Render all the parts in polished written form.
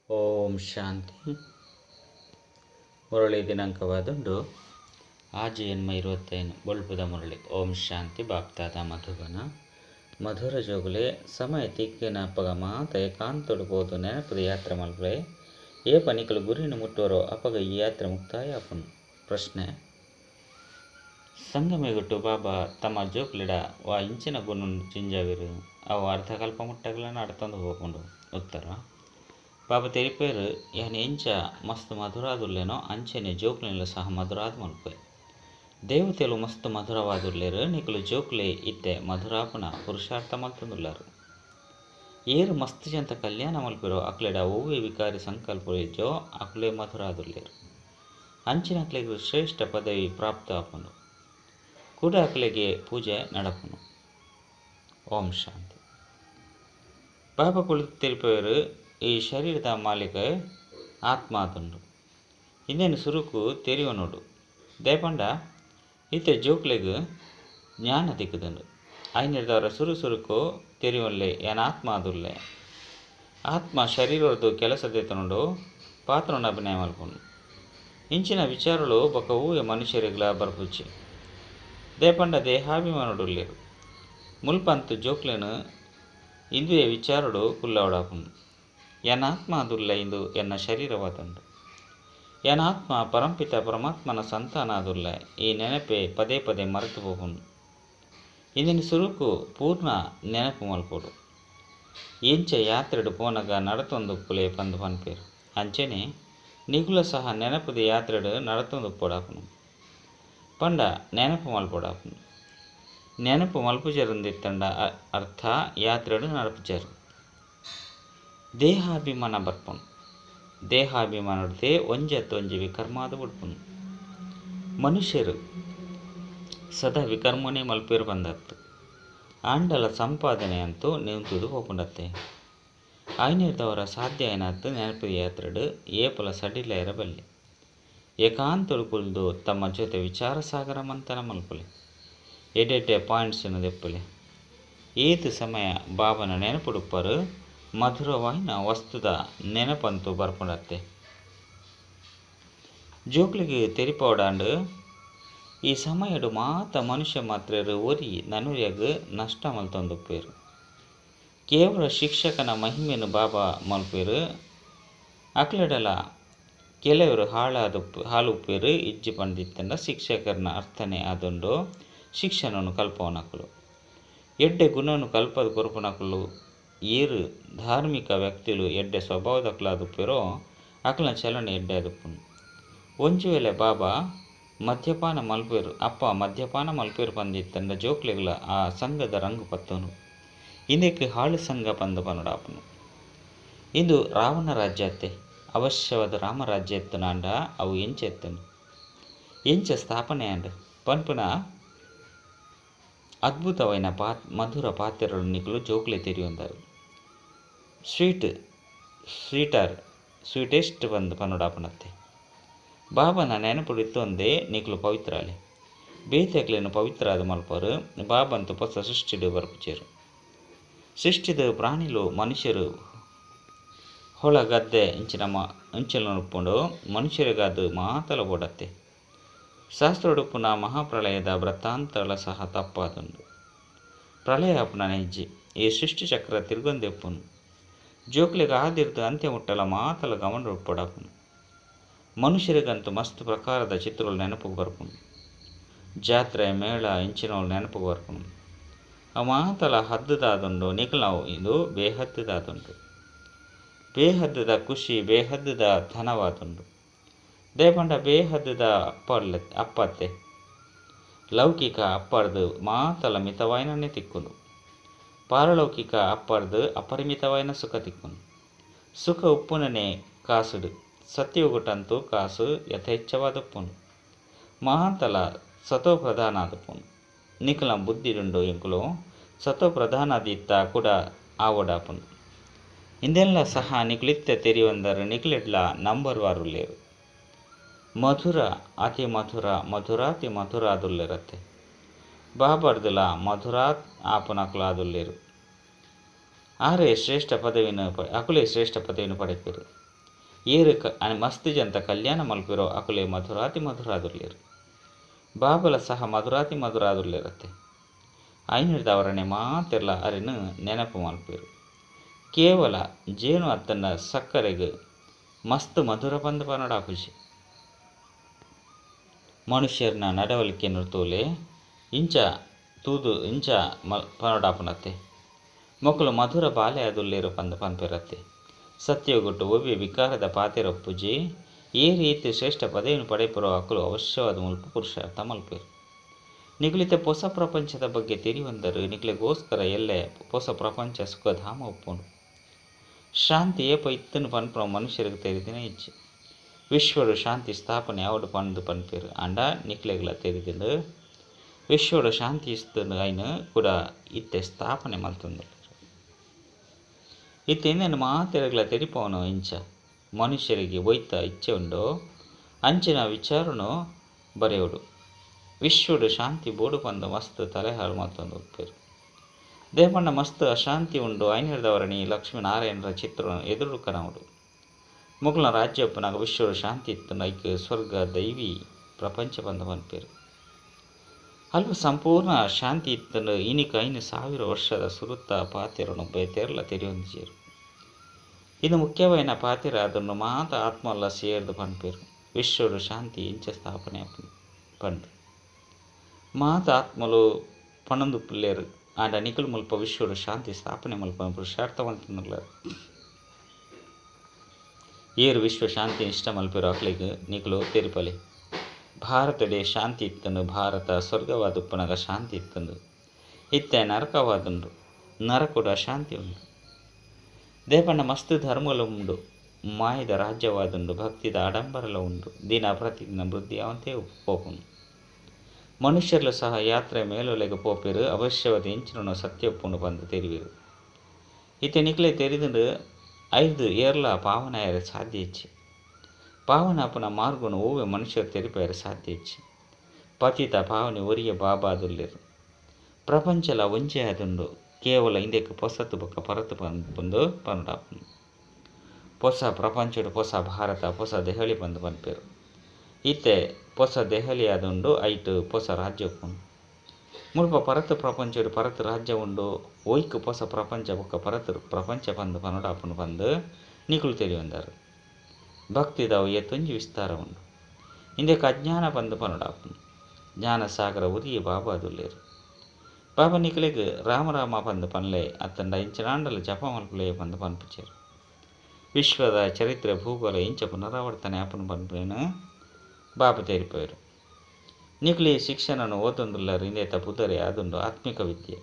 ಓಂ ಶಾಂತಿ. ಮುರಳಿ ದಿನಾಂಕವಾದುಂಡು ಆಜಿ ಎನ್ಮ 25 ಬೊಳ್ಪುದ ಮುರಳಿ. ಓಂ ಶಾಂತಿ. ಬಾಪ್ತಾದ ಮಧುಬನ ಮಧುರ ಜೋಗುಲೆ ಸಮಯ ತಿಕ್ಕಿನ ಅಪ್ಪಗ ಮಾತ ಏಕಾಂತೊಡು ಪೋದು ನೆನಪದ ಯಾತ್ರೆ ಮಲ್ಪಲೆ ಏ ಪನಿಕಲು ಗುರಿನ ಮುಟ್ಟೋರೋ ಅಪ್ಪಗ ಈ ಯಾತ್ರೆ ಮುಕ್ತಾಯ ಅಪ್ಪನು. ಪ್ರಶ್ನೆ: ಸಂಗಮೆಗುಟ್ಟು ಬಾಬಾ ತಮ್ಮ ಜೋಕ್ಲಿಡ ವಾ ಇಂಚಿನ ಗುನ್ನು ಜಿಂಜಾವಿರು ಅವು ಅರ್ಧಕಲ್ಪ ಮುಟ್ಟಗಳನ್ನು ಅಡ್ತಂದು ಹೋಗ್ಕೊಂಡು. ಉತ್ತರ: ಬಾಬಾ ತೆರಿಪೇರು ಯಾನ್ ಎಂಚ ಮಸ್ತ್ ಮಧುರಾದುಲ್ಲೇನೋ ಅಂಚೆನೆ ಜೋಕ್ಲೆನಲು ಸಹ ಮಧುರಾದ ಮಲ್ಪೆ. ದೇವತೆಲು ಮಸ್ತ್ ಮಧುರವಾದುಲ್ಲೇರು ನಿಕಲು ಜೋಕ್ಲೆ ಇತ್ತೆ ಮಧುರಾಪುನ ಪುರುಷಾರ್ಥ ಮಲ್ತಂದುಲ್ಲಾರು. ಏರು ಮಸ್ತ್ ಜಂತ ಕಲ್ಯಾಣ ಮಲ್ಪಿರೋ ಅಕ್ಲೆಡ ಓವೇ ವಿಕಾರಿ ಸಂಕಲ್ಪ ಇಜ್ಜೋ ಅಕ್ಲೆ ಮಧುರಾದುಲ್ಲೇರು. ಅಂಚಿನ ಅಕ್ಲೆಗೆ ಶ್ರೇಷ್ಠ ಪದವಿ ಪ್ರಾಪ್ತ ಆಪುಂಡು. ಕೂಡ ಅಕ್ಲೆಗೆ ಪೂಜೆ ನಡಪುನು. ಓಂ ಶಾಂತಿ. ಬಾಬಾ ಕುಳಿತು ತೆರಿಪೇರು ಈ ಶರೀರದ ಮಾಲಿಕ ಆತ್ಮ ಆತುಂಡು. ಇಂದೇನು ಸುರುಕು ತೆರಿಯೋನುಡು ದೇಪಂಡ ಇತ್ತೆ ಜೋಕ್ಲೆಗ್ ಜ್ಞಾನ ತಿಕ್ಕುದುಂಡು. ಐನಿರ್ದವರ ಸುರುಕು ತೆರಿಯೋನ್ಲೆ ಏನ್ ಆತ್ಮ ಆದುಲ್ಲೆ. ಆತ್ಮ ಶರೀರದ್ದು ಕೆಲಸ ದೇತನುಂಡು ಪಾತ್ರನ ಅಭಿನಯ ಮಲ್ಪುಂಡು. ಇಂಚಿನ ವಿಚಾರಗಳು ಬೊಕ ಊಯ ಮನುಷ್ಯರಿಗ್ಲ ಬರ್ಪುಚ್ಚಿ ದೇಪಂಡ ದೇಹಾಭಿಮಾನುಡುಲ್ಲೇರು. ಮುಲ್ಪಂತು ಜೋಕ್ಲೆನು ಇಂದುಯ ವಿಚಾರಡು ಕುಲ್ಲವಡಾಪುಂಡು. ಎನ್ನ ಆತ್ಮ ಆದುಲ್ಲ ಇಂದು ಎನ್ನ ಶರೀರವಾದುಂಡು. ಎನ್ನ ಆತ್ಮ ಪರಂಪಿತ ಪರಮಾತ್ಮನ ಸಂತಾನ ಆದುಲ್ಲ. ಈ ನೆನಪೆ ಪದೇ ಪದೇ ಮರೆತು ಹೋಗುಂಡು. ಇಂದಿನ ಸುರುಕು ಪೂರ್ಣ ನೆನಪು ಮಲ್ಪೋಡು. ಎಂಚ ಯಾತ್ರೆಡು ಪೋನಗ ನಡತೊಂದುಪ್ಪುಲೆ ಪಂದು ಪನ್ಪೇರು. ಅಂಚೆನೆ ನಿಗುಲ ಸಹ ನೆನಪುದ ಯಾತ್ರೆಡು ನಡತೊಂದುಪ್ಪೋಡಾಪುನು. ಪಂಡ ನೆನಪು ಮಲ್ಪೋಡಾಪುನು. ನೆನಪು ಮಲ್ಪುಜರುಂದಿತ್ತಂಡ ಅರ್ಥ ಯಾತ್ರೆಡು ನಡಪುಜರು. ದೇಹಾಭಿಮಾನ ಬರ್ಪುನು. ದೇಹಾಭಿಮಾನಡ್ದೆ ಒಂಜಿ ವಿಕರ್ಮಾದ ಬಿಡ್ಪುನು. ಮನುಷ್ಯರು ಸದಾ ವಿಕರ್ಮನೆ ಮಲ್ಪೇರು ಬಂದತ್ತು. ಆಂಡಲ ಸಂಪಾದನೆ ಅಂತೂ ನಿಂತುದು ಹೋಗುಂಡತ್ತೆ. ಐನಿರ್ದವರ ಸಾಧ್ಯ ಏನಾತ್ತು ನೆನಪದ ಯಾತ್ರೆಡು ಏಪಲ ಸಡಿಲ ಇರಬಲ್ಲೆ. ಏಕಾಂತೊಡು ಕುಲ್ದು ತಮ್ಮ ಜೊತೆ ವಿಚಾರ ಸಾಗರ ಮಂಥನ ಮಲ್ಪಲೆ. ಎಡೆಡ್ಡೆ ಪಾಯಿಂಟ್ಸನ್ನು ದೆಪ್ಪಲೆ. ಈತ ಸಮಯ ಬಾಬನ ನೆನಪುಡುಪ್ಪರು ಮಧುರವಾಯಿನ ವಸ್ತುದ ನೆನಪಂತೂ ಬರ್ಪುಂಡತ್ತೆ. ಜೋಕ್ಲಿಗೆ ತೆರಿಪೋಡಾಂಡು ಈ ಸಮಯಡು ಮಾತ ಮನುಷ್ಯ ಮಾತ್ರೆರು ಒರಿ ನನುರ್ಯಗ್ ನಷ್ಟ ಮಲ್ತೊಂದುಪ್ಪೇರು. ಕೇವಲ ಶಿಕ್ಷಕನ ಮಹಿಮೆನು ಬಾಬಾ ಮಲ್ಪೇರು. ಅಕ್ಲೆಡಲ ಕೆಲವರು ಹಾಲುಪ್ಪೇರು ಇಜ್ಜಿ ಪಂಡಿತ್ತಂಡ ಶಿಕ್ಷಕರನ ಅರ್ಥನೆ ಆದುಂಡು ಶಿಕ್ಷಣನು ಕಲ್ಪವನಕಲು. ಎಡ್ಡೆ ಗುಣನು ಕಲ್ಪದ ಕೊರಪುನಕಲು. ಏರು ಧಾರ್ಮಿಕ ವ್ಯಕ್ತಿಲು ಎಡ್ಡೆ ಸ್ವಭಾವದಕ್ಲಾದುಪ್ಪೇರೋ ಅಕ್ಲನ ಚಲನೆ ಎಡ್ಡೆ ಆದುಪ್ಪುನು. ಒಂಜಿ ವೇಳೆ ಬಾಬಾ ಮದ್ಯಪಾನ ಮಲ್ಪೇರು ಅಪ್ಪ ಮದ್ಯಪಾನ ಮಲ್ಪೇರು ಪಂದಿತ್ತಂಡ ಜೋಕ್ಲೆಗ್ಲ ಆ ಸಂಘದ ರಂಗು ಪತ್ತುನು. ಇಂದಕ್ಕೆ ಹಾಳು ಸಂಘ ಪಂದು ಪನುಡಾಪುನು. ಇಂದು ರಾವಣ ರಾಜ್ಯ ಅತ್ತೆ ಅವಶ್ಯವಾದ ರಾಮರಾಜ್ಯ ಎತ್ತುನಾಂಡ ಅವು ಎಂಚ ಎತ್ತನು ಎಂಚ ಸ್ಥಾಪನೆ ಆಂಡ ಪನ್ಪುನ ಅದ್ಭುತವೈನ ಮಧುರ ಪಾತ್ರೆಗಳು ನಿಕಲು ಜೋಕ್ಲೆ ತೆರಿಯೊಂದರು. ಸ್ವೀಟೆಸ್ಟ್ ಬಂದು ಪನುಡಾಪುನತ್ತೆ. ಬಾಬನ ನೆನಪುಡಿತ್ತು ಒಂದೇ ನಿಕಲು ಪವಿತ್ರಾಲೆ. ಬೇತೆಗ್ಲೇನು ಪವಿತ್ರ ಆದ ಮಲ್ಪರು ಬಾಬಂತು ಹೊಸ ಸೃಷ್ಟಿಡು ಬರ್ಪುಚೇರು. ಸೃಷ್ಟಿದ ಪ್ರಾಣಿಲು ಮನುಷ್ಯರು ಹೊಳ ಗದ್ದೆ ಇಂಚಿನ ಉಪ್ಪುಂಡು ಮನುಷ್ಯರಿಗಾದು ಮಾತಲ ಓಡತ್ತೆ. ಶಾಸ್ತ್ರಡುಪ್ಪುನ ಮಹಾಪ್ರಳಯದ ವೃತ್ತಾಂತಗಳ ಸಹ ತಪ್ಪಾದುಂಡು. ಪ್ರಳಯ ಅಪ್ಪುನ ನೆಜ್ಜಿ ಈ ಸೃಷ್ಟಿ ಚಕ್ರ ತಿರುಗೊಂದೆಪ್ಪುನು. ಜೋಕ್ಲೆಗೆ ಆದಿರ್ದು ಅಂತ್ಯ ಮುಟ್ಟಲ ಮಾತಲ ಗಮನ ಉಪ್ಪಡಾಪುನು. ಮನುಷ್ಯರಿಗಂತೂ ಮಸ್ತ್ ಪ್ರಕಾರದ ಚಿತ್ರಗಳು ನೆನಪಿಗೆ ಬರ್ಪುನು. ಜಾತ್ರೆ ಮೇಳ ಇಂಚಿನವಳು ನೆನಪಿಗೆ ಬರ್ಪುನು. ಆ ಮಾತಲ ಹದ್ದುದಾದುಂಡು ನಿಖಲ್ ಇದು ಬೇಹದ್ದುದಾದುಂಡು. ಬೇಹದ್ದದ ಖುಷಿ ಬೇಹದ್ದದ ಧನವಾದುಂಡು. ದೇಪಂಡ ಬೇಹದ್ದದ ಅಪ್ಪತ್ತೆ ಲೌಕಿಕ ಅಪ್ಪರ್ದು ಮಾತಲ ಮಿತವಾಯಿನೇ ತಿಕ್ಕುನು. ಪಾರಲೌಕಿಕ ಅಪ್ಪರ್ದು ಅಪರಿಮಿತವಾಯಿನ ಸುಖ ತಿಕ್ಕುನು. ಸುಖ ಉಪ್ಪುನನೆ ಕಾಸುಡು. ಸತ್ಯಯುಗುಟಂತೂ ಕಾಸು ಯಥೇಚ್ಛವಾದಪ್ಪುನು. ಮಾತಲ ಸತೋ ಪ್ರಧಾನ ಆದಪ್ಪುನು. ನಿಖಲ ಬುದ್ಧಿಡುಂಡು ಎಂಕುಲು ಸತೋ ಪ್ರಧಾನದಿತ್ತ ಕೂಡ ಆವಡಾಪುನು. ಇಂದೆಲ್ಲ ಸಹ ನಿಕ್ಲಿತ್ತ ತೆರಿಯೊಂದರು ನಿಕ್ಲೆಡ್ಲ ನಂಬರ್ ವಾರುಲ್ಲೇರು. ಮಧುರ ಅತಿ ಮಧುರ ಮಧುರಾತಿ ಮಧುರ ಆದುಲ್ಲೇರತ್ತೆ. ಬಾಬರ್ದುಲ ಮಧುರಾತ್ ಆಪುನಕುಲಾದುಲ್ಲೇರು. ಅಕುಲೇ ಶ್ರೇಷ್ಠ ಪದವಿಯನ್ನು ಪಡೆಪೇರು. ಏರು ಮಸ್ತ್ ಜಂತ ಕಲ್ಯಾಣ ಮಲ್ಪಿರೋ ಅಕುಲೆ ಮಧುರಾತಿ ಮಧುರಾದುರ್ಲೇರು ಬಾಬಲ ಸಹ ಮಧುರಾತಿ ಮಧುರಾದುರ್ಲೇರತ್ತೆ ಐನಿಡ್ದವರನೆ ಮಾತೆಲ್ಲ ಅರಿನು ನೆನಪು ಮಲ್ಪಿರು ಕೇವಲ ಜೇನು ಅತ್ತನ್ನ ಸಕ್ಕರೆಗೆ ಮಸ್ತ್ ಮಧುರ ಬಂದು ಪನ್ನಡ ಖುಷಿ ಮನುಷ್ಯರನ್ನ ನಡವಳಿಕೆಯನ್ನು ತೋಲೆ ಇಂಚ ತೂದು ಇಂಚ ಪನ್ನಡಾಪನತ್ತೆ ಮೊಕ್ಕಲು ಮಧುರ ಬಾಲೆ ಅದುಲ್ಲೇರು ಪನ್ಪಿರತ್ತೆ ಸತ್ಯಗೊಟ್ಟು ಒವ್ವೆ ವಿಕಾರದ ಪಾತೆರಪ್ಪುಜಿ ಈ ರೀತಿ ಶ್ರೇಷ್ಠ ಪದವಿಯನ್ನು ಪಡೆಪರೋ ಅಕ್ಕಲು ಅವಶ್ಯವಾದ ಮುಲ್ಪ ಪುರುಷಾರ್ಥ ಮಲ್ಪೇರು ನಿಗಲಿತ ಹೊಸ ಪ್ರಪಂಚದ ಬಗ್ಗೆ ತಿಳಿವಂದರು ನಿಗಲಿಗೋಸ್ಕರ ಎಲ್ಲೇ ಹೊಸ ಪ್ರಪಂಚ ಸುಖಧಾಮ ಒಪ್ಪುಂಡು ಶಾಂತಿ ಏಪ ಇತ್ತನ್ನು ಪನ್ಪುರ ಮನುಷ್ಯರಿಗೆ ತೆರೆದಿನ ಇಚ್ಛೆ ವಿಶ್ವಡು ಶಾಂತಿ ಸ್ಥಾಪನೆ ಅವಡು ಪನ್ಪೇರು ಅಂಡ ನಿಕ್ಲೆಗಳ ತೆರೆದಿದ್ದು ವಿಶ್ವಡು ಶಾಂತಿ ಇಸ್ತನು ಐನು ಕೂಡ ಇತ್ತೆ ಸ್ಥಾಪನೆ ಮಲ್ತಂದು ಇತ್ತೆಂದೇನು ಮಾತೆರಗಳ ತೆರಿಪವನು ಇಂಚ ಮನುಷ್ಯರಿಗೆ ಒಯ್ತ ಇಚ್ಛೆ ಉಂಡೋ ಅಂಚಿನ ವಿಚಾರನು ಬರೆಯೋಡು ವಿಶ್ವಡು ಶಾಂತಿ ಬೋಡು ಬಂದು ಮಸ್ತ್ ತಲೆಹಾಳು ಮತ್ತೊಂದು ಉಪ್ಪೇರು ದೇವಣ್ಣ ಮಸ್ತ್ ಅಶಾಂತಿ ಉಂಡು ಐನಿಡ್ದವರಣಿ ಲಕ್ಷ್ಮೀನಾರಾಯಣರ ಚಿತ್ರ ಎದುರು ಕನವುಡು ಮುಗುಲ ರಾಜ್ಯಪ್ಪನಾಗ ವಿಶ್ವಡು ಶಾಂತಿ ಇತ್ತು ನೈಕ್ ಸ್ವರ್ಗ ದೈವಿ ಪ್ರಪಂಚ ಬಂದು ಪನ್ಪೇರು ಅಲ್ಪ ಸಂಪೂರ್ಣ ಶಾಂತಿ ಇತ್ತಂದು ಇನಿಕ 5,000 ವರ್ಷದ ಸುರುತ್ತ ಪಾತೆರನು ಬೇತೆರ್ಲ ತೆರೆಯೊಂದಿಜೇರು ಇದು ಮುಖ್ಯವಾದ ಪಾತೆರ ಅದನ್ನು ಮಾತ ಆತ್ಮಲ್ಲ ಸೇರ್ದು ಪನ್ಪೇರು ವಿಶ್ವಡು ಶಾಂತಿ ಇಂಚ ಸ್ಥಾಪನೆ ಪಂಡು ಮಾತ ಆತ್ಮಲು ಪಣಂದು ಪಿಲ್ಲೇರು ಆಂಡ ನಿಖಲ್ ಮುಲ್ಪ ವಿಶ್ವಡು ಶಾಂತಿ ಸ್ಥಾಪನೆ ಮಲ್ಪ ಪುರುಷಾರ್ಥವಂತನಲ್ಲ ಏರು ವಿಶ್ವ ಶಾಂತಿ ಇಷ್ಟ ಮಲ್ಪೇರು ಅಕ್ಲಿಗೆ ನಿಖಲು ತೆರಿಪಲೆ ಭಾರತಡೆ ಶಾಂತಿ ಇತ್ತಂದು ಭಾರತ ಸ್ವರ್ಗವಾದುಪ್ಪನಾಗ ಶಾಂತಿ ಇತ್ತಂದು ಇತ್ತೆ ನರಕವಾದುಂಡು ನರಕುಡ ಶಾಂತಿ ಉಂಡು ದೇಪಣ್ಣ ಮಸ್ತ್ ಧರ್ಮಲು ಉಂಡು ಮಾಯದ ರಾಜ್ಯವಾದುಂಡು ಭಕ್ತಿದ ಆಡಂಬರಲ ಉಂಡು ದಿನ ಪ್ರತಿದಿನ ವೃದ್ಧಿ ಅವಂತೆ ಪೋಪುಂಡು ಮನುಷ್ಯರ್ಲು ಸಹ ಯಾತ್ರೆ ಮೇಲೊಲೆಗೆ ಪೋಪೇರು ಅವಶ್ಯವಾದ ಇಂಚಿನ ಸತ್ಯಪ್ಪುಂಡು ಬಂದು ತೆರಿವಿರು ಇತ್ತೆ ನಿಕ್ಲೆ ತೆರಿದು 5 ಏರ್ಲ ಪಾವನಾಯರ ಸಾಧ್ಯ ಇಚ್ಚಿ ಪಾವನಾಪನ ಮಾರ್ಗನು ಓವೆ ಮನುಷ್ಯರು ತೆರಿಪಾಯರ ಸಾಧ್ಯ ಇಚ್ಚಿ ಪತಿತ ಪಾವನೆ ಒರಿಯ ಬಾಬಾದುಲ್ಲೇರು ಪ್ರಪಂಚಲ ಒಂಚೆ ಆದುಂಡು ಕೇವಲ ಇಂದಕ್ಕೆ ಪೊಸತು ಬೊಕ್ಕ ಪರತು ಬಂದು ಪನ್ನಡಾಪುಂಡು ಹೊಸ ಪ್ರಪಂಚಡು ಹೊಸ ಭಾರತ ಹೊಸ ದೆಹಲಿ ಬಂದು ಪನ್ಪೇರು ಇತ್ತೆ ಹೊಸ ದೆಹಲಿ ಆದುಂಡು ಐಟು ಹೊಸ ರಾಜ್ಯ ಉಪ್ಪುಂಡು ಮುಲ್ಪ ಪರತು ಪ್ರಪಂಚಡು ಪರತು ರಾಜ್ಯ ಉಂಡು ಒಯ್ಕು ಹೊಸ ಪ್ರಪಂಚ ಬೊಕ್ಕ ಪರತು ಪ್ರಪಂಚ ಬಂದು ಪನ್ನಡಾಪುಂಡು ಬಂದು ನಿಕುಲು ತೆರಿಯೊಂದಾರು ಭಕ್ತಿದಾವು ಎತ್ತೊಂಜಿ ವಿಸ್ತಾರ ಉಂಡು ಇಂದಕ್ಕೆ ಅಜ್ಞಾನ ಬಂದು ಪನ್ನಡಾಪುಂಡು ಜ್ಞಾನ ಸಾಗರ ಉರಿಯ ಬಾಬಾದುಲ್ಲೇರು ಬಾಬಾ ನಿಕಲಿಗೆ ರಾಮರಾಮ ಬಂದು ಪನ್ಲೆ ಅತ್ತಂಡ ಇಂಚನಾಂಡಲ ಜಪ ಮಲ್ಪಲೆ ಬಂದು ಪನ್ಪಿಚೇರು ವಿಶ್ವದ ಚರಿತ್ರೆ ಭೂಗೋಳ ಇಂಚ ಪುನರಾವರ್ತನೆ ಆಪನ ಪನ್ಪೇನು ಬಾಬಾ ತೆರಿಪೇರು ನಿಕ್ಲಿ ಶಿಕ್ಷಣನು ಓದೊಂದುಲ್ಲರು ಇಂದೇತ ಪುದರೆ ಆದುಂಡು ಆತ್ಮಿಕ ವಿದ್ಯೆ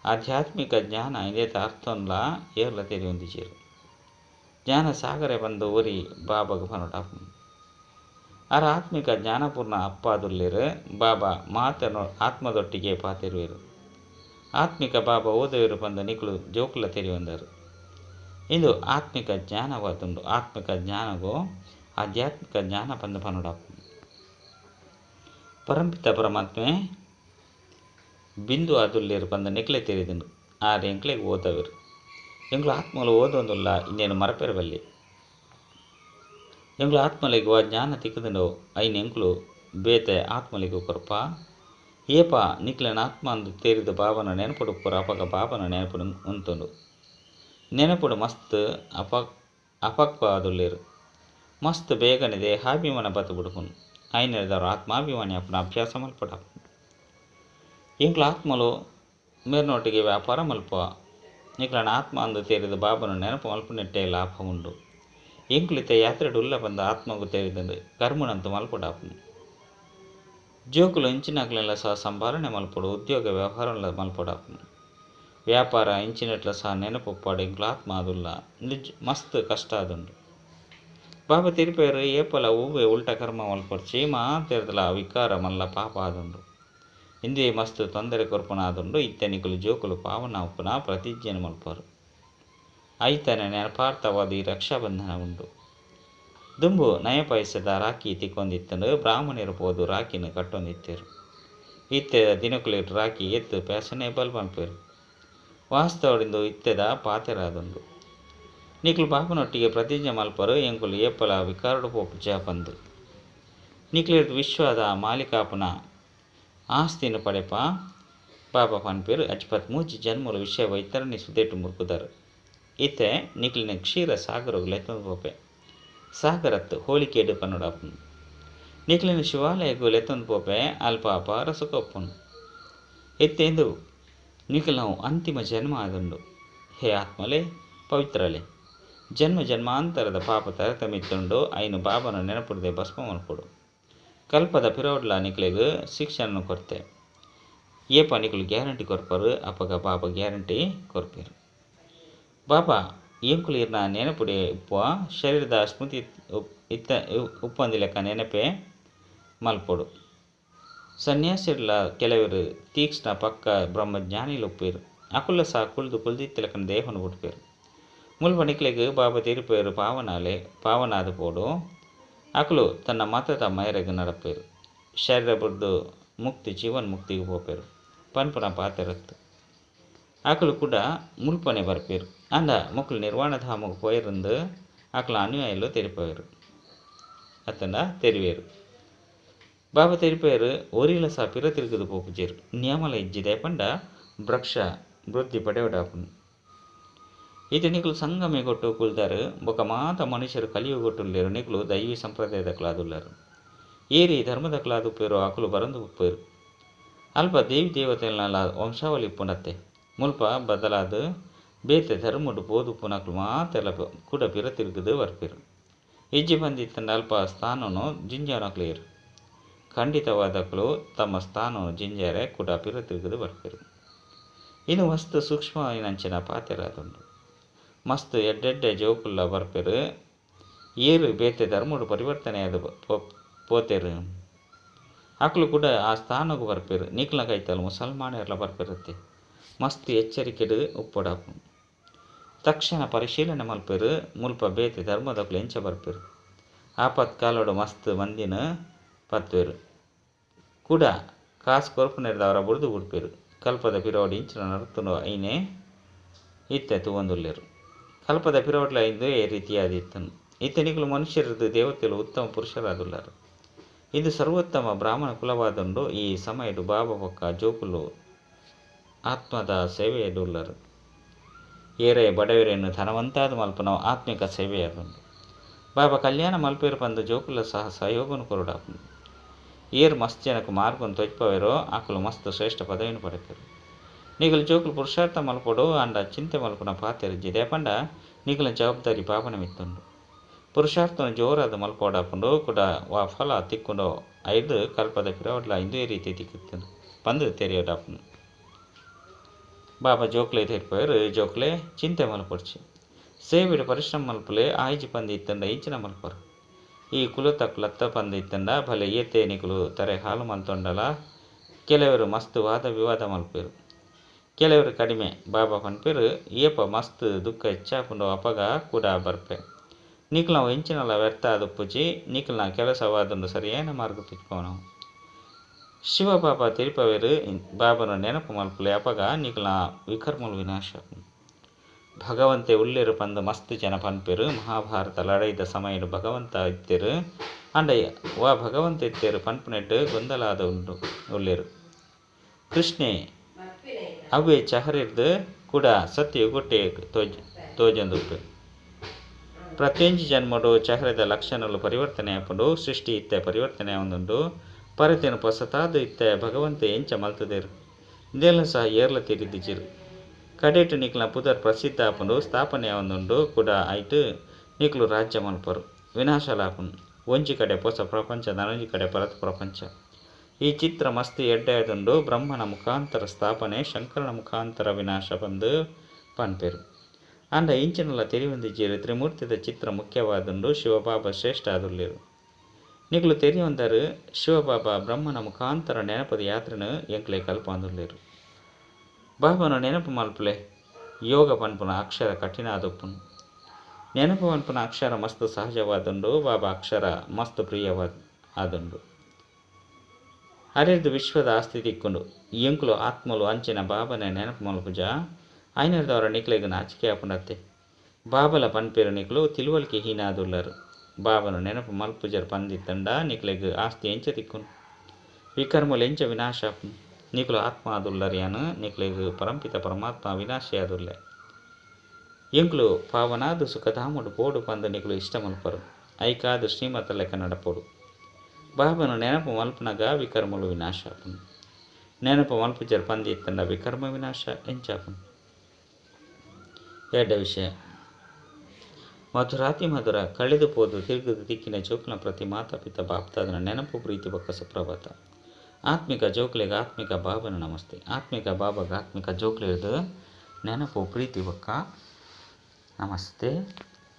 ಆಧ್ಯಾತ್ಮಿಕ ಜ್ಞಾನ ಇಂದೇತ ಅರ್ಥನ್ಲ ಏರ್ಲ ತೆರೆಯೊಂದಿಜೇರು ಜ್ಞಾನ ಸಾಗರೆ ಬಂದು ಒರಿ ಬಾಬಾಗ ಪನ್ನಡಾಪುಂಡು ಅರ ಆತ್ಮಿಕ ಜ್ಞಾನಪೂರ್ಣ ಅಪ್ಪಾದುಲ್ಲೇರು ಬಾಬಾ ಮಾತನು ಆತ್ಮದೊಟ್ಟಿಗೆ ಪಾತೆರುವೆರು ಆತ್ಮಿಕ ಬಾಬಾ ಓದುವೆರು ಬಂದು ನಿಕುಲು ಜೋಕುಲ ತೆರೆಯೊಂದರು ಇದು ಆತ್ಮಿಕ ಜ್ಞಾನವಾದುಂಡು ಆತ್ಮಿಕ ಜ್ಞಾನಗೋ ಆಧ್ಯಾತ್ಮಿಕ ಜ್ಞಾನ ಬಂದು ಪನ್ನಡಾಪುಂಡು ಪರಂಪಿತ ಪರಮಾತ್ಮೆ ಬಿಂದು ಆದುಲ್ಲೇರು ಬಂದು ನಿಕ್ಲೆ ತೆರೆದುಂಡು ಆರು ಎಂಕ್ಲೆಗೆ ಓದವರು ಎಂಗ್ಳು ಆತ್ಮಲು ಓದೊಂದುಲ್ಲ ಇನ್ನೇನು ಮರಪೆರಬಲ್ಲಿ ಎಂಗ್ಳು ಆತ್ಮಲಿಗೂ ಆ ಜ್ಞಾನ ತಿಕ್ಕದುಂಡು ಐನು ಎಂಕ್ಲು ಬೇತೆ ಅತ್ಮಲಿಗೂ ಕೊರಪ ಏಪ ನಿಕ್ಲೆನ ಆತ್ಮ ಅಂದು ತೇರಿದ ಬಾಬನ ನೆನಪುಡು ಕೊರ ಅಪಗ ಬಾಬನ ನೆನಪುಡು ಉಂತುಂಡು ನೆನಪುಡು ಮಸ್ತ್ ಅಪಕ್ವಾದುಲ್ಲೇರು ಮಸ್ತ್ ಬೇಗನೆ ದೇಹಾಭಿಮಾನ ಬತ್ತು ಬಿಡುಪುನು ಐನೆರದವರು ಆತ್ಮಾಭಿಮಾನಿ ಅಪ್ಪನ ಅಭ್ಯಾಸ ಮಲ್ಪಡಾಪುಂಡು ಎಂಕ್ಲ ಆತ್ಮಲು ಮೇರ್ನೊಟ್ಟಿಗೆ ವ್ಯಾಪಾರ ಮಲ್ಪ ನಿಕ್ಲನ ಆತ್ಮ ಅಂದು ತೇರಿದ ಬಾಬನ ನೆನಪು ಮಲ್ಪುನೆಟ್ಟೆ ಲಾಭ ಉಂಡು ಎಂಕ್ಲಿತೆ ಯಾತ್ರೆಡು ಉಲ್ಲ ಬಂದ ಆತ್ಮಗೂ ತೇರಿದಂದು ಕರ್ಮನಂತು ಮಲ್ಪಡಾಪುಂಡು ಜೋಕುಲು ಇಂಚಿನಾಗ್ಲೆಲ್ಲ ಸಹ ಸಂಭಾರಣೆ ಮಲ್ಪಡು ಉದ್ಯೋಗ ವ್ಯವಹಾರ ಮಲ್ಪಡಾಪುಂಡು ವ್ಯಾಪಾರ ಇಂಚಿನಟ್ಲ ಸಹ ನೆನಪು ಪಾಡು ಎಂಕ್ಲ ಆತ್ಮ ಅದುಲ್ಲ ನಿಜ ಮಸ್ತ್ ಕಷ್ಟ ಆದುಂಡು ಬಾಬಾ ತಿರುಪೇರು ಏಪಲ ಹೂವೆ ಉಲ್ಟ ಕರ್ಮ ಮಲ್ಪಡ್ಚಿ ಮಾತೆರ್ದಲ ವಿಕಾರ ಮಲ್ಲ ಪಾಪ ಆದುಂಡು ಇಂದೇ ಮಸ್ತ್ ತೊಂದರೆ ಕೊರ್ಪನ ಆದುಂಡು ಇತ್ತೆನಿಕಲು ಜೋಕುಲು ಪಾವನ ಉಪ್ಪುನ ಪ್ರತಿಜ್ಞೆಯನ್ನು ಮಲ್ಪರು ಐತನೆ ನೆನಪಾರ್ಥವಾದ ಈ ರಕ್ಷಾಬಂಧನ ಉಂಡು ದುಂಬು ನಯ ಪೈಸದ ರಾಖಿ ತಿಕ್ಕೊಂದಿತ್ತಂಡು ಬ್ರಾಹ್ಮಣರು ಪೋದು ರಾಖಿನ ಕಟ್ಟೊಂದಿತ್ತೇರು ಇತ್ತೆದ ದಿನಕುಲಿಟ್ಟು ರಾಖಿ ಎತ್ತು ಪ್ಯಾಸನೇಬಲ್ ಮಲ್ಪೇರು ವಾಸ್ತವಡಿಂದು ಇತ್ತೆದ ಪಾತೆರಾದುಂಡು ನಿಕ್ಲು ಬಾಪನೊಟ್ಟಿಗೆ ಪ್ರತಿಜ್ಞೆ ಮಲ್ಪರು ಎಂಕುಲು ಏಪಲ ವಿಕಾರಡು ಪೋಪು ಬಂದು ನಿಕ್ಲಿರ್ದು ವಿಶ್ವದ ಮಾಲಿಕಾಪನ ಆಸ್ತಿನ ಪಡೆಪ ಬಾಪ ಪನ್ಪೇರು ಅಜ್ಪತ್ ಮೂಜಿ ಜನ್ಮುಲ ವಿಷಯ ವೈತರಣಿ ಸುದೇಟು ಮುರುಕುದರು ಇತ್ತೆ ನಿಕ್ಲಿನ ಕ್ಷೀರ ಸಾಗರಗಳು ಲೆತ್ತೊಂದು ಪೋಪೆ ಸಾಗರತ್ತು ಹೋಳಿಕೇಡು ಪನ್ನುಡಾಪುನು ನಿಕ್ಲಿನ ಶಿವಾಲಯಗೂ ಲೆತ್ತೊಂದು ಪೋಪೆ ಅಲ್ಪ ಅಪಾರ ಸುಖಪ್ಪುನು ಎತ್ತೆಂದು ನಿಖಿಲ್ ಅಂತಿಮ ಜನ್ಮ ಆದುಂಡು ಹೇ ಆತ್ಮಲೆ ಪವಿತ್ರಲೆ ಜನ್ಮ ಜನ್ಮಾಂತರದ ಪಾಪ ತರತಮಿತ್ತುಂಡು ಐನು ಬಾಬನ ನೆನಪುಡದೆ ಭಸ್ಮ ಮಲ್ಪೊಡು ಕಲ್ಪದ ಪಿರೋಡ್ಲ ನಿಕ್ಲೆಗ್ ಶಿಕ್ಷಣ ಕೊರ್ತೆ ಏಪ ನಿಕ್ಲು ಗ್ಯಾರಂಟಿ ಕೊರ್ಪರು ಅಪಗ ಬಾಬಾ ಗ್ಯಾರಂಟಿ ಕೊರ್ಪೇರು ಬಾಬಾ ಎಂಕುಲು ಇರ್ನ ನೆನಪುಡೆ ಉಪ್ಪ ಶರೀರದ ಸ್ಮೃತಿ ಇತ್ತ ಉಪ್ಪಂದಿ ಲೆಕ್ಕ ನೆನಪೆ ಮಲ್ಪೊಡು ಸನ್ಯಾಸಿರ್ಲ ಕೆಲವರು ತೀಕ್ಷ್ಣ ಪಕ್ಕ ಬ್ರಹ್ಮಜ್ಞಾನಿಲು ಉಪ್ಪೇರು ಅಕುಲ್ಲ ಸಹ ಕುಳ್ದು ಕುಳ್ದಿತ್ತಲಕನ ದೇಹವನ್ನು ಬಿಟ್ಪೇರು ಮುಲ್ಪ ನಿಕ್ಲೆಗ್ ಬಾಬಾ ತೀರಿಪೇರು ಪಾವನಾದ ಪೋಡು ಅಕುಲು ತನ್ನ ಮತದ ಮೈರೆಗೆ ನಡಪೇರು ಶರೀರ ಬುಡ್ದು ಮುಕ್ತಿ ಜೀವನ್ ಮುಕ್ತಿಗೆ ಹೋಪೇರು ಪನ್ಪುನ ಪಾತೆರತ್ತು ಅಕುಲು ಕೂಡ ಮುಲ್ಪನೆ ಬರ್ಪೇರು ಅಂದ ಮುಕ್ಳು ನಿರ್ವಾಣ ಧಾಮಕ್ಕೆ ಪೋಯರಂದು ಅಕುಲ ಅನುಯಾಯಿಲು ತೆರಿಪೇರು ಅತ್ತಂಡ ತೆರಿವೇರು ಬಾಬಾ ತೆರಿಪೇರು ಒರಿಲ ಸಹ ಪಿರ ತಿರುಗದು ಪೋಪುಜೇರು ನಿಯಮಲ ಇಜ್ಜಿದೆ ಪಂಡ ವೃಕ್ಷ ವೃದ್ಧಿ ಪಡೆವಡಾಪುನು ಇದು ನಿಕ್ಲು ಸಂಗಮೆ ಕೊಟ್ಟು ಕುಳ್ದಾರು ಬೊಕ ಮಾತ ಮನುಷ್ಯರು ಕಲಿಯುಗೊಟ್ಟುಲ್ಲೇರು ನಿಕ್ಲು ದೈವಿ ಸಂಪ್ರದಾಯದ ಕ್ಲಾದುಲ್ಲಾರು ಏರಿ ಧರ್ಮದ ಕ್ಲಾದು ಪೇರು ಆಕುಲು ಬರಂದು ಉಪ್ಪೇರು ಅಲ್ಪ ದೇವಿ ದೇವತೆಗಳ ವಂಶಾವಳಿ ಪುನತ್ತೆ ಮುಲ್ಪ ಬದಲಾದ ಬೇತೆ ಧರ್ಮಡು ಬೋದು ಪುನಕ್ಲು ಮಾತೆಲ್ಲ ಕೂಡ ಪಿರ ತಿರುಗದು ಬರ್ಪೇರು ಇಜ್ಜಿ ಬಂದಿತ್ತಂಡ ಅಲ್ಪ ಸ್ಥಾನನು ಜಿಂಜಾನಕ್ಲೇರು ಖಂಡಿತವಾದಕ್ಲು ತಮ್ಮ ಸ್ಥಾನನು ಜಿಂಜಾರೆ ಕೂಡ ಪಿರ ತಿರುಗದು ಬರ್ಪೇರು ಇನ್ನು ವಸ್ತು ಸೂಕ್ಷ್ಮವಿನಂಚಿನ ಪಾತೆರಾದುಂಡು ಮಸ್ತ್ ಎಡ್ಡೆಡ್ಡೆ ಜೋಕುಲ್ಲ ಬರ್ಪೇರು ಏರು ಬೇತೆ ಧರ್ಮಡು ಪರಿವರ್ತನೆಯಾದ ಪೋತೆರು ಅಕ್ಲು ಕೂಡ ಆ ಸ್ಥಾನಗೂ ಬರ್ಪೇರು ನಿಕ್ಲ ಕೈತಲು ಮುಸಲ್ಮಾನರ್ಲ ಬರ್ಪೇರತ್ತೆ ಮಸ್ತ್ ಎಚ್ಚರಿಕೆಡು ಉಪ್ಪೊಡಾಪು ತಕ್ಷಣ ಪರಿಶೀಲನೆ ಮಲ್ಪೇರು ಮುಲ್ಪ ಬೇತೆ ಧರ್ಮದಕ್ಲು ಎಂಚ ಬರ್ಪೇರು ಆಪತ್ಕಾಲೋಡು ಮಸ್ತ್ ಮಂದಿನ ಪತ್ವೇರು ಕೂಡ ಕಾಸು ಕೊರ್ಪುನೆರ್ದವರ ಬುಡ್ದು ಬಿಡ್ಪೇರು ಕಲ್ಪದ ಪಿರೋಡು ಇಂಚಿನ ನರ್ತುನು ಐನೇ ಇತ್ತೆ ತೂವೊಂದುಲ್ಲೇರು ಕಲ್ಪದ ಪಿರೋಡ್ಲ ಇಂದು ಏ ರೀತಿಯಾದಿತ್ತನು ಇತ್ತನಿಗಳು ಮನುಷ್ಯರದು ದೇವತೆಗಳು ಉತ್ತಮ ಪುರುಷರಾದುಲ್ಲಾರು ಇದು ಸರ್ವೋತ್ತಮ ಬ್ರಾಹ್ಮಣ ಕುಲವಾದುಂಡು ಈ ಸಮಯಡು ಬಾಬಾ ಪೊಕ್ಕ ಜೋಕುಲು ಆತ್ಮದ ಸೇವೆಯಡುಲ್ಲಾರು ಏರೆ ಬಡವರೇನು ಧನವಂತಾದ ಮಲ್ಪನ ಆತ್ಮಿಕ ಸೇವೆಯಾದುಂಡು ಬಾಬಾ ಕಲ್ಯಾಣ ಮಲ್ಪೇರು ಪಂದು ಜೋಕುಲ ಸಹ ಸಹಯೋಗನು ಕೊರಡಾಪುಂಡು ಏರು ಮಸ್ತ್ ಜನಕ್ಕೆ ಮಾರ್ಗವನ್ನು ತೊಜ್ಪವೇರೋ ಆಕಲು ಮಸ್ತ್ ಶ್ರೇಷ್ಠ ಪದವಿಯನ್ನು ಪಡೆಪೇರು ನಿಗಲು ಜೋಕುಲು ಪುರುಷಾರ್ಥ ಮಲ್ಪೊಡು ಅಂಡ ಚಿಂತೆ ಮಲ್ಪುನ ಪಾತೆರಿಜ್ಜಿದೆ ಪಂಡ ನಿಗಲ ಜವಾಬ್ದಾರಿ ಪಾಪನ ಮಿತ್ತುಂಡು ಪುರುಷಾರ್ಥನ ಜೋರಾದ ಮಲ್ಪೋಡಾಪುಂಡು ಕೂಡ ವಾ ಫಲ ತಿಕ್ಕೊಂಡು ಐದು ಕಲ್ಪದ ಪಿರವಡ್ಲ ಇಂದೇ ರೀತಿ ತಿಕ್ಕಿತ್ತನು ಪಂದು ತೆರೆಯೋಡಾಪುನು ಬಾಬಾ ಜೋಕ್ಲೆ ತೆರಿಪೇರು ಜೋಕ್ಲೆ ಚಿಂತೆ ಮಲ್ಪೊಡ್ಚಿ ಸೇವಿಡು ಪರಿಶ್ರಮ ಮಲ್ಪಲೆ ಆಯ್ಜಿ ಪಂದು ಇತ್ತಂಡ ಇಂಚಿನ ಮಲ್ಪರು ಈ ಕುಲತಕ್ ಲತ್ತ ಪಂದು ಇತ್ತಂಡ ಭಲೆ ಏತೆ ನಿಕುಲು ತರೆ ಹಾಲು ಮಲ್ತೊಂಡಲ ಕೆಲವರು ಮಸ್ತ್ ವಾದ ವಿವಾದ ಮಲ್ಪೇರು ಕೆಲವರು ಕಡಿಮೆ ಬಾಬಾ ಪನ್ಪೇರು ಏಪ ಮಸ್ತ್ ದುಃಖ ಹೆಚ್ಚಾಪುಂಡು ಅಪಗ ಕೂಡ ಬರ್ಪೆ ನಿಕ್ಲ ನಾವು ಎಂಚಿನಲ್ಲ ವ್ಯರ್ಥ ಆದುಪ್ಪುಜಿ ನಿಕ್ಲ ಕೆಲಸವಾದೊಂದು ಸರಿಯಾದ ಮಾರ್ಗ ತುಚ್ಪವನು ಶಿವಬಾಬಾ ತಿರುಪವೇರು ಬಾಬನ ನೆನಪು ಮಲ್ಪಲೆ ಅಪಗ ನಿಕ್ಲ ವಿಕರ್ಮುಲು ವಿನಾಶ ಭಗವಂತೆ ಉಳ್ಳೇರು ಪಂದು ಮಸ್ತ್ ಜನ ಪನ್ಪೇರು ಮಹಾಭಾರತ ಲಡೈದ ಸಮಯಡು ಭಗವಂತ ಇತ್ತೇರು ಅಂಡಯ್ಯ ವಾ ಭಗವಂತ ಇತ್ತೇರು ಪನ್ಪುನೆಟ್ಟು ಗೊಂದಲಾದ ಉಂಡು ಉಳ್ಳೇರು ಕೃಷ್ಣೆ ಅವೇ ಚಹರಿರ್ದು ಕೂಡ ಸತ್ಯ ಗೊಟ್ಟೆ ತೋಜಂದುಪ್ಪು ಪ್ರತ್ಯಂಜಿ ಜನ್ಮಡು ಚಹರದ ಲಕ್ಷಣಗಳು ಪರಿವರ್ತನೆ ಆಪುಂಡು ಸೃಷ್ಟಿ ಇತ್ತೆ ಪರಿವರ್ತನೆ ಆವೊಂದುಂಡು ಪರತೆನು ಹೊಸತಾದು ಇತ್ತೆ ಭಗವಂತ ಎಂಚ ಮಲ್ತದೇರು ಇದೆಲ್ಲ ಸಹ ಏರ್ಲ ತಿರಿದಿಜಿರು ಕಡೆಟು ನಿಕ್ಲ ಪುದರ್ ಪ್ರಸಿದ್ಧ ಆಪುಂಡು ಸ್ಥಾಪನೆ ಆವೊಂದುಂಡು ಕೂಡ ಆಯ್ತು ನಿಕ್ಲು ರಾಜ್ಯ ಮಲ್ಪರು ವಿನಾಶಲಾಪುನು ಒಂಜಿ ಕಡೆ ಹೊಸ ಪ್ರಪಂಚ ನನೊಂಜಿ ಕಡೆ ಪರತ ಪ್ರಪಂಚ ಈ ಚಿತ್ರ ಮಸ್ತ್ ಎಡ್ಡೆದುಂಡು ಬ್ರಹ್ಮನ ಮುಖಾಂತರ ಸ್ಥಾಪನೆ ಶಂಕರನ ಮುಖಾಂತರ ವಿನಾಶ ಬಂದು ಪನ್ಪೇರು ಅಂಡ ಇಂಚಿನಲ್ಲ ತೆರಿಯೊಂದಿಜ್ಜೇರು ತ್ರಿಮೂರ್ತಿದ ಚಿತ್ರ ಮುಖ್ಯವಾದುಂಡು ಶಿವಬಾಬಾ ಶ್ರೇಷ್ಠ ಆದುಲ್ಲೇರು ನಿಕ್ಲು ತೆರಿಯೊಂದರು ಶಿವಬಾಬಾ ಬ್ರಹ್ಮನ ಮುಖಾಂತರ ನೆನಪದ ಯಾತ್ರೆನು ಎಂಕ್ಲೆ ಕಲ್ಪಂದುಲ್ಲೇರು ಬಾಬನ ನೆನಪು ಮಲ್ಪಲೆ ಯೋಗ ಪನ್ಪುನ ಅಕ್ಷರ ಕಠಿಣ ಆದುಪ್ಪುನು ನೆನಪು ಪನ್ಪುನ ಅಕ್ಷರ ಮಸ್ತ್ ಸಹಜವಾದುಂಡು ಬಾಬಾ ಅಕ್ಷರ ಮಸ್ತ್ ಪ್ರಿಯವಾದ ಆದುಂಡು ಅರೆದು ವಿಶ್ವದ ಆಸ್ತಿ ತಿಕ್ಕೊಂಡು ಎಂಕುಲು ಆತ್ಮಲು ಅಂಚಿನ ಬಾಬನ ನೆನಪು ಮಲ್ಪುಜ ಐನರ್ದವರ ನಿಕ್ಲೆಗ್ ನಾಚಿಕೆ ಆಪುಂಡತ್ತೆ ಬಾಬಲ ಪನ್ಪೇರು ನಿಕುಲು ತಿಳುವಳಿಕೆ ಹೀನಾದುಲ್ಲರು. ಬಾಬನು ನೆನಪು ಮಲ್ಪುಜರ್ ಪಂದಿತ್ತಂಡ ನಿಕ್ಲೆಗ್ ಆಸ್ತಿ ಎಂಚ ತಿಕ್ಕುನು. ವಿಕರ್ಮುಲು ಎಂಚ ವಿನಾಶ ಆಪುನು. ನಿಕುಲು ಆತ್ಮ ಆದುಲ್ಲರಿಯಾನು ನಿಕ್ಲೆಗ್ ಪರಂಪಿತ ಪರಮಾತ್ಮ ವಿನಾಶಿ ಆದುಲ್ಲೆ. ಎಂಕುಲು ಪಾವನಾದು ಸುಖಧಾಮುಡು ಪೋಡು ಪಂದು ನಿಕುಲು ಇಷ್ಟ ಮಲ್ಪರು. ಐಕಾದು ಶ್ರೀಮತ ಲೆಕ್ಕ ನಡಪೋಡು. ಬಾಬನು ನೆನಪು ಮಲ್ಪನಗ ವಿಕರ್ಮುಲು ವಿನಾಶ ಆಪುನು. ನೆನಪು ಮಲ್ಪುಜರ್ ಪಂದಿತ್ತಂಡ ವಿಕರ್ಮ ವಿನಾಶ ಎಂಚಾಪುನು. ಎಡ್ಡ ವಿಷಯ ಮಧುರಾತಿ ಮಧುರ ಕಳೆದು ಪೋದು ತಿರುಗುದು ದಿಕ್ಕಿನ ಜೋಕ್ಲ ಪ್ರತಿ ಮಾತಾಪಿತ ಬಾಪ್ತಾದನ ನೆನಪು ಪ್ರೀತಿ ಬೊಕ್ಕ ಸುಪ್ರಭಾತ. ಆತ್ಮಿಕ ಜೋಕ್ಲೆಗೆ ಆತ್ಮಿಕ ಬಾಬನ ನಮಸ್ತೆ. ಆತ್ಮಿಕ ಬಾಬಾಗ ಆತ್ಮಿಕ ಜೋಕ್ಲೆದು ನೆನಪು ಪ್ರೀತಿ ಬೊಕ್ಕ ನಮಸ್ತೆ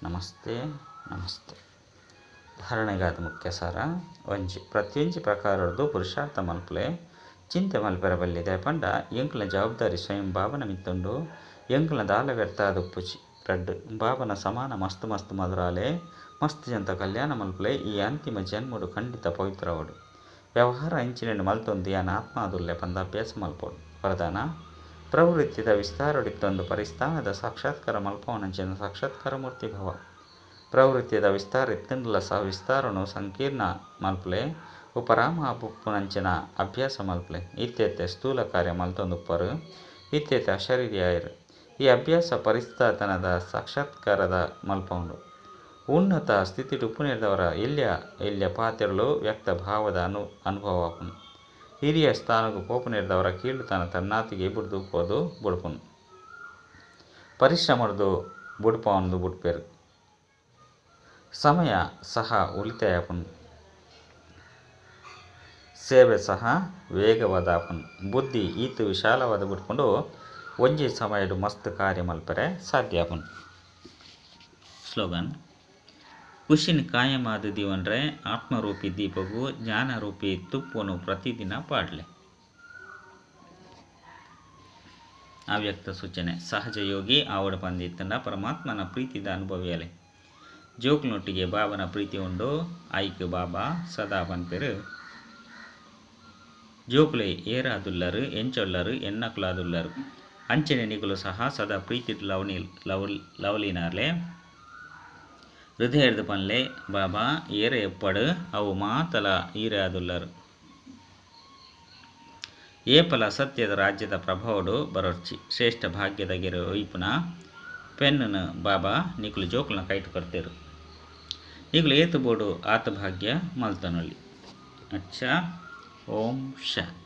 ನಮಸ್ತೆ ನಮಸ್ತೆ. ಧಾರಣೆಗಾದ ಮುಖ್ಯ ಸಾರ ಒಂಜಿ ಪ್ರತಿಯೊಂಜಿ ಪ್ರಕಾರದ್ದು ಪುರುಷಾರ್ಥ ಮಲ್ಪಲೆ ಚಿಂತೆ ಮಲ್ಪೆರಬಲ್ಲಿದೆ ಪಂಡ ಎಂಕುಲ ಜವಾಬ್ದಾರಿ ಸ್ವಯಂ ಬಾಬನ ಮಿತ್ತುಂಡು. ಎಂಕುಲ ದಾಲ ವ್ಯರ್ಥ ಆದುಪ್ಪುಜಿ ರಡ್ಡು ಬಾಬನ ಸಮಾನ ಮಸ್ತ್ ಮಸ್ತ್ ಮಧುರಾಲೆ ಮಸ್ತ್ ಜಂತ ಕಲ್ಯಾಣ ಮಲ್ಪಲೆ ಈ ಅಂತಿಮ ಜನ್ಮಡು ಖಂಡಿತ ಪವಿತ್ರವಡು. ವ್ಯವಹಾರ ಇಂಚಿನೆಂಡು ಮಲ್ತೊಂದು ಯಾನ ಆತ್ಮ ಆದುಲ್ಲೆ ಪಂದ ಅಭ್ಯಾಸ ಮಲ್ಪೋಡು. ವರದಾನ ಪ್ರವೃತ್ತಿದ ವಿಸ್ತಾರಡಿತ್ತೊಂದು ಪರಿಸ್ಥಾನದ ಸಾಕ್ಷಾತ್ಕಾರ ಮಲ್ಪವನಂಚಿನ ಸಾಕ್ಷಾತ್ಕಾರ ಮೂರ್ತಿ ಭವ. ಪ್ರವೃತ್ತಿದ ವಿಸ್ತಾರ ಇತ್ತಂಡುಲ ಸಹ ವಿಸ್ತಾರನು ಸಂಕೀರ್ಣ ಮಲ್ಪಲೆ ಉಪರಾಮ ಬುಪ್ಪುನಂಚಿನ ಅಭ್ಯಾಸ ಮಲ್ಪಲೆ. ಇತ್ತೆತ್ತೆ ಸ್ಥೂಲ ಕಾರ್ಯ ಮಲ್ತೊಂದುಪ್ಪರು ಇತ್ತೆತ್ತೆ ಅಶರೀರಿ ಆಯರು. ಈ ಅಭ್ಯಾಸ ಪರಿಸ್ಥಾತನದ ಸಾಕ್ಷಾತ್ಕಾರದ ಮಲ್ಪುಂಡು. ಉನ್ನತ ಸ್ಥಿತಿ ಉಪ್ಪುನೇರ್ದವರ ಎಲ್ಯ ಪಾತ್ರೆಗಳು ವ್ಯಕ್ತ ಭಾವದ ಅನುಭವ ಆಪುನು. ಹಿರಿಯ ಸ್ಥಾನಕ್ಕೂ ಪೋಪುನೇರ್ದವರ ಕೀಳುತನ ತನ್ನಾತಿಗೆ ಬುಡ್ದು ಪೋದು ಬುಡ್ಪುನು. ಪರಿಶ್ರಮದ್ದು ಬುಡ್ಪವನ್ದು ಬುಡ್ಪೇರು. ಸಮಯ ಸಹ ಉಳಿತಾಯ ಆಪುನು. ಸೇವೆ ಸಹ ವೇಗವಾದ ಆಪುನು. ಬುದ್ಧಿ ಈತು ವಿಶಾಲವಾದ ಬುಡ್ಪುಂಡು ಒಂಜಿ ಸಮಯಡು ಮಸ್ತ್ ಕಾರ್ಯ ಮಲ್ಪರೆ ಸಾಧ್ಯ ಆಪುನು. ಸ್ಲೋಗನ್ ಖುಷಿನ್ ಕಾಯಮಾದ ದೀವನ್ರೆ ಆತ್ಮರೂಪಿ ದೀಪಗು ಜ್ಞಾನರೂಪಿ ತುಪ್ಪುನು ಪ್ರತಿದಿನ ಪಾಡ್ಲೆ. ಅವ್ಯಕ್ತ ಸೂಚನೆ ಸಹಜ ಯೋಗಿ ಆವಡ ಪಂದಿತ್ತಂಡ ಪರಮಾತ್ಮನ ಪ್ರೀತಿದ ಅನುಭವಿಯಲೆ. ಜೋಕ್ಲನೊಟ್ಟಿಗೆ ಬಾಬನ ಪ್ರೀತಿ ಉಂಡು ಐಕ್ ಬಾಬಾ ಸದಾ ಪನ್ಪೆರು. ಜೋಕ್ಲೆ ಏರಾದುಲ್ಲರು ಎಂಚೊಲ್ಲರು ಎನ್ನಕುಲಾದುಲ್ಲರು. ಅಂಚನೆ ನಿಕುಲು ಸಹ ಸದಾ ಪ್ರೀತಿಡ್ ಲವಲಿನಾರ್ಲೆ ಹೃದಯದ ಪನ್ಲೆ ಬಾಬಾ ಏರ ಎಪ್ಪಡು ಅವು ಮಾತಲ ಈರೆ ಆದುಲ್ಲರು. ಏಪಲ ಸತ್ಯದ ರಾಜ್ಯದ ಪ್ರಭಾವಡು ಬರೋರ್ಚಿ ಶ್ರೇಷ್ಠ ಭಾಗ್ಯದಗಿರೋ ಒಯ್ಪುನ ಪೆನ್ನನು ಬಾಬಾ ನಿಕುಲು ಜೋಕ್ಲನ ಕೈಟ್ ಕೊಡ್ತೇರು. ನಿಕುಲು ಏತು ಬೋಡು ಆತ ಭಾಗ್ಯ ಮಲ್ತನೊಳ್ಳಿ. ಅಚ್ಚ ಓಂ ಶಾಂತಿ.